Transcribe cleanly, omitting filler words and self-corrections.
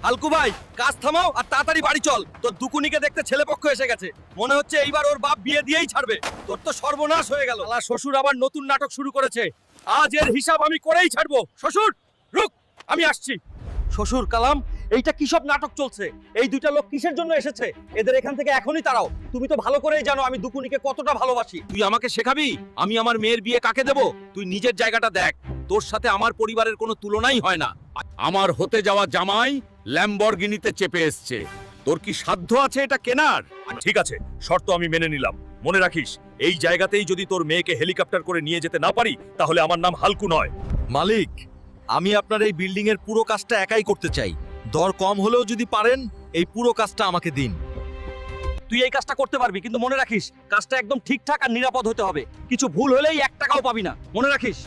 হালকু ভাই, কাজ থামাও আর তাড়াতাড়ি বাড়ি চল। তোর দুকুনিকে দেখতে ছেলেপক্ষ এসে গেছে। মনে হচ্ছে এইবার ওর বাপ বিয়ে দিয়েই ছাড়বে। তোর তো সর্বনাশ হয়ে গেল। শালা শ্বশুর আবার নতুন নাটক শুরু করেছে। আজ এর হিসাব আমি করেই ছাড়বো। শ্বশুর, রুক, আমি আসছি। শ্বশুর কালাম, এইটা কি সব নাটক চলছে? এই দুইটা লোক কিসের জন্য এসেছে? এদের এখান থেকে এখনই তাড়াও। তুমি তো ভালো করেই জানো আমি দুকুনিকে কতটা ভালোবাসি। তুই আমাকে শেখাবি আমি আমার মেয়ের বিয়ে কাকে দেব? তুই নিজের জায়গাটা দেখ। তোর সাথে আমার পরিবারের কোনো তুলনাই হয় না। আমার হতে যাওয়া জামাই ল্যাম্বরগিনিতে চেপে এসছে। তোর কি সাধ্য আছে এটা কেনার? ঠিক আছে, শর্ত আমি মেনে নিলাম। মনে রাখিস, এই জায়গাতেই যদি তোর মেয়েকে হেলিকপ্টার করে নিয়ে যেতে না পারি, তাহলে আমার নাম হালকু নয়। মালিক, আমি আপনার এই বিল্ডিং এর পুরো কাজটা একাই করতে চাই। দর কম হলেও যদি পারেন, এই পুরো কাজটা আমাকে দিন। তুই এই কাজটা করতে পারবি, কিন্তু মনে রাখিস কাজটা একদম ঠিকঠাক আর নিরাপদ হতে হবে। কিছু ভুল হলেই 1 টাকাও পাবি না, মনে রাখিস।